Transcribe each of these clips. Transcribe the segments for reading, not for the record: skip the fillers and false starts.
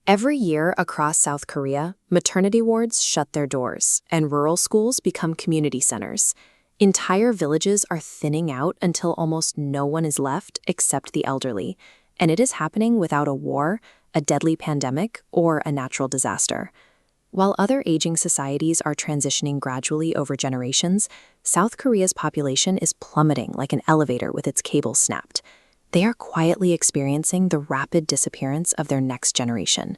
Every year across South Korea, maternity wards shut their doors, and rural schools become community centers. Entire villages are thinning out until almost no one is left except the elderly, and it is happening without a war, a deadly pandemic, or a natural disaster. While other aging societies are transitioning gradually over generations, South Korea's population is plummeting like an elevator with its cables snapped. They are quietly experiencing the rapid disappearance of their next generation.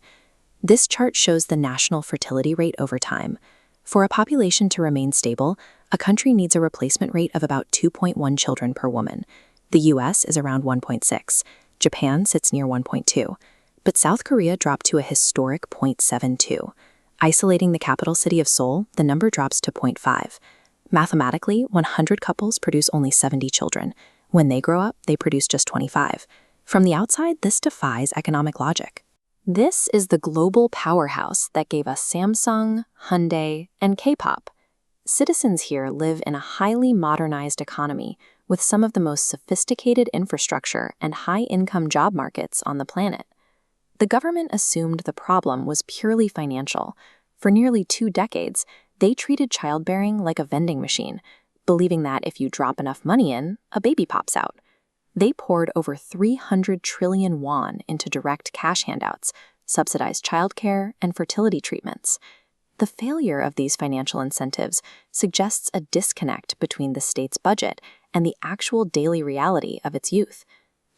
This chart shows the national fertility rate over time. For a population to remain stable, a country needs a replacement rate of about 2.1 children per woman. The US is around 1.6. Japan sits near 1.2. But South Korea dropped to a historic 0.72. Isolating the capital city of Seoul, the number drops to 0.5. Mathematically, 100 couples produce only 70 children. When they grow up, they produce just 25. From the outside, this defies economic logic. This is the global powerhouse that gave us Samsung, Hyundai, and K-pop. Citizens here live in a highly modernized economy with some of the most sophisticated infrastructure and high-income job markets on the planet. The government assumed the problem was purely financial. For nearly 2 decades, they treated childbearing like a vending machine, believing that if you drop enough money in, a baby pops out. They poured over 300 trillion won into direct cash handouts, subsidized childcare, and fertility treatments. The failure of these financial incentives suggests a disconnect between the state's budget and the actual daily reality of its youth.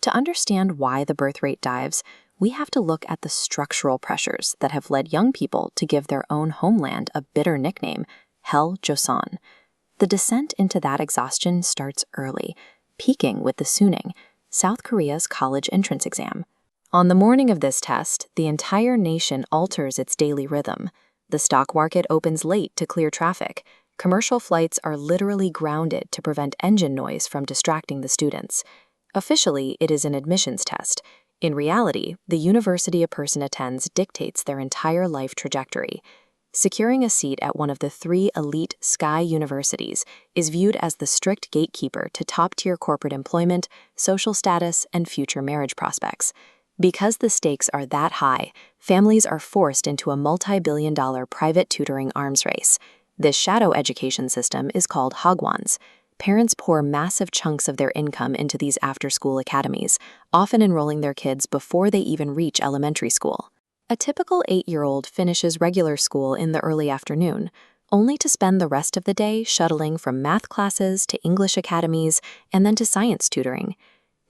To understand why the birth rate dives, we have to look at the structural pressures that have led young people to give their own homeland a bitter nickname, Hell Joseon. The descent into that exhaustion starts early, peaking with the Suning, South Korea's college entrance exam. On the morning of this test, the entire nation alters its daily rhythm. The stock market opens late to clear traffic. Commercial flights are literally grounded to prevent engine noise from distracting the students. Officially, it is an admissions test. In reality, the university a person attends dictates their entire life trajectory. Securing a seat at one of the 3 elite Sky universities is viewed as the strict gatekeeper to top-tier corporate employment, social status, and future marriage prospects. Because the stakes are that high, families are forced into a multi-billion-dollar private tutoring arms race. This shadow education system is called hagwons. Parents pour massive chunks of their income into these after-school academies, often enrolling their kids before they even reach elementary school. A typical 8-year-old finishes regular school in the early afternoon, only to spend the rest of the day shuttling from math classes to English academies and then to science tutoring.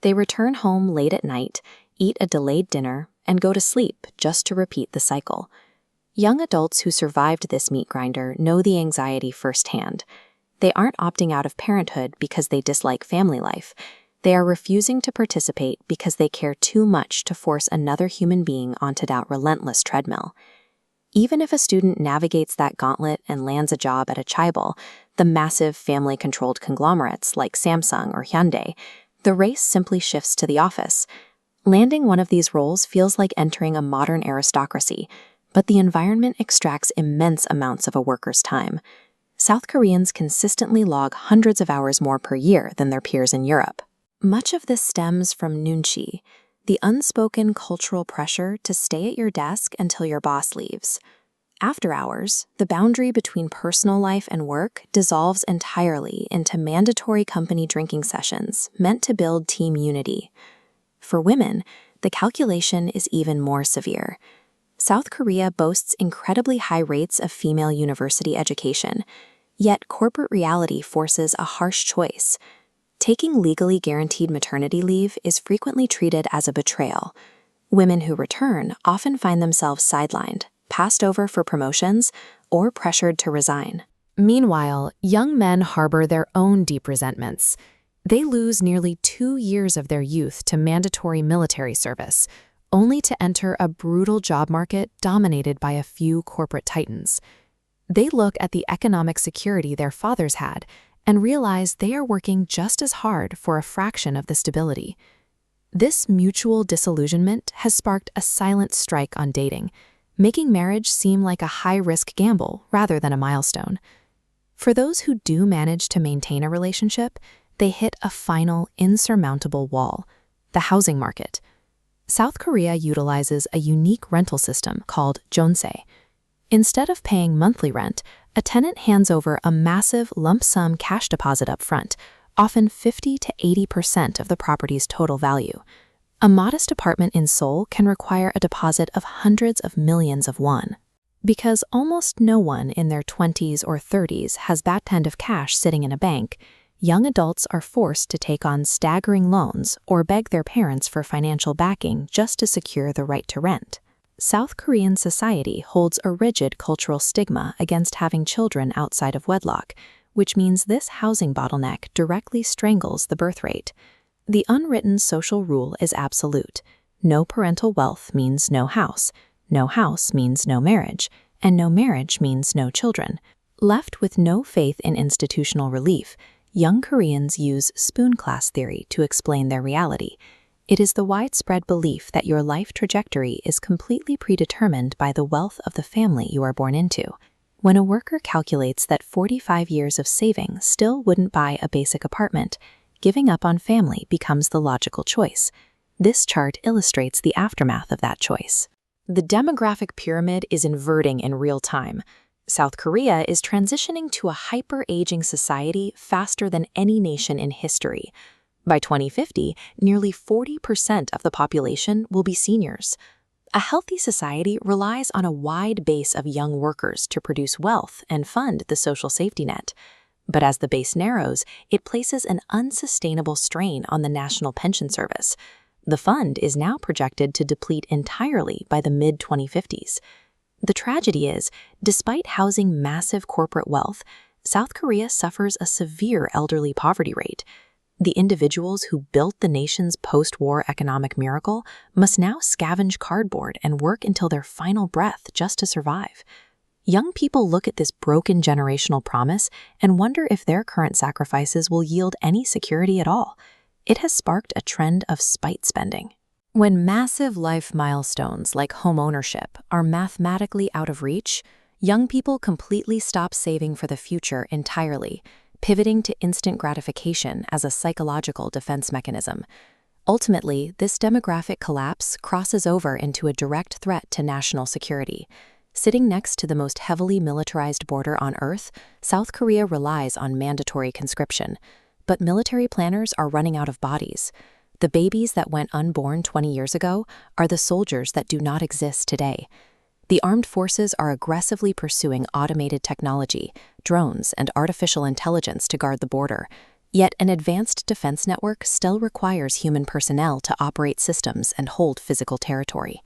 They return home late at night, eat a delayed dinner, and go to sleep just to repeat the cycle. Young adults who survived this meat grinder know the anxiety firsthand. They aren't opting out of parenthood because they dislike family life. They are refusing to participate because they care too much to force another human being onto that relentless treadmill. Even if a student navigates that gauntlet and lands a job at a chaebol, the massive family-controlled conglomerates like Samsung or Hyundai, the race simply shifts to the office. Landing one of these roles feels like entering a modern aristocracy, but the environment extracts immense amounts of a worker's time. South Koreans consistently log hundreds of hours more per year than their peers in Europe. Much of this stems from nunchi, the unspoken cultural pressure to stay at your desk until your boss leaves. After hours, the boundary between personal life and work dissolves entirely into mandatory company drinking sessions meant to build team unity. For women, the calculation is even more severe. South Korea boasts incredibly high rates of female university education, yet corporate reality forces a harsh choice. Taking legally guaranteed maternity leave is frequently treated as a betrayal. Women who return often find themselves sidelined, passed over for promotions, or pressured to resign. Meanwhile, young men harbor their own deep resentments. They lose nearly 2 years of their youth to mandatory military service, only to enter a brutal job market dominated by a few corporate titans. They look at the economic security their fathers had and realize they are working just as hard for a fraction of the stability. This mutual disillusionment has sparked a silent strike on dating, making marriage seem like a high-risk gamble rather than a milestone. For those who do manage to maintain a relationship, they hit a final, insurmountable wall: the housing market. South Korea utilizes a unique rental system called jeonse. Instead of paying monthly rent, a tenant hands over a massive lump sum cash deposit up front, often 50 to 80% of the property's total value. A modest apartment in Seoul can require a deposit of hundreds of millions of won. Because almost no one in their 20s or 30s has that kind of cash sitting in a bank, young adults are forced to take on staggering loans or beg their parents for financial backing just to secure the right to rent. South Korean society holds a rigid cultural stigma against having children outside of wedlock, which means this housing bottleneck directly strangles the birth rate. The unwritten social rule is absolute. No parental wealth means no house means no marriage, and no marriage means no children. Left with no faith in institutional relief, young Koreans use spoon class theory to explain their reality. It is the widespread belief that your life trajectory is completely predetermined by the wealth of the family you are born into. When a worker calculates that 45 years of saving still wouldn't buy a basic apartment, giving up on family becomes the logical choice. This chart illustrates the aftermath of that choice. The demographic pyramid is inverting in real time. South Korea is transitioning to a hyper-aging society faster than any nation in history. By 2050, nearly 40% of the population will be seniors. A healthy society relies on a wide base of young workers to produce wealth and fund the social safety net. But as the base narrows, it places an unsustainable strain on the National Pension Service. The fund is now projected to deplete entirely by the mid-2050s. The tragedy is, despite housing massive corporate wealth, South Korea suffers a severe elderly poverty rate. The individuals who built the nation's post-war economic miracle must now scavenge cardboard and work until their final breath just to survive. Young people look at this broken generational promise and wonder if their current sacrifices will yield any security at all. It has sparked a trend of spite spending. When massive life milestones like home ownership are mathematically out of reach, young people completely stop saving for the future entirely, pivoting to instant gratification as a psychological defense mechanism. Ultimately, this demographic collapse crosses over into a direct threat to national security. Sitting next to the most heavily militarized border on Earth, South Korea relies on mandatory conscription. But military planners are running out of bodies. The babies that went unborn 20 years ago are the soldiers that do not exist today. The armed forces are aggressively pursuing automated technology, drones, and artificial intelligence to guard the border. Yet an advanced defense network still requires human personnel to operate systems and hold physical territory.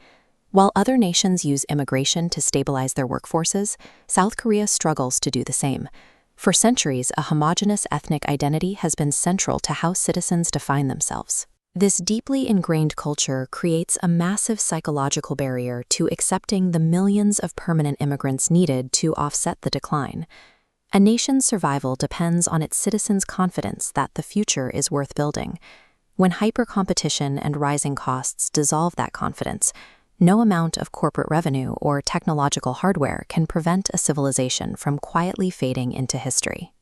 While other nations use immigration to stabilize their workforces, South Korea struggles to do the same. For centuries, a homogeneous ethnic identity has been central to how citizens define themselves. This deeply ingrained culture creates a massive psychological barrier to accepting the millions of permanent immigrants needed to offset the decline. A nation's survival depends on its citizens' confidence that the future is worth building. When hyper-competition and rising costs dissolve that confidence, no amount of corporate revenue or technological hardware can prevent a civilization from quietly fading into history.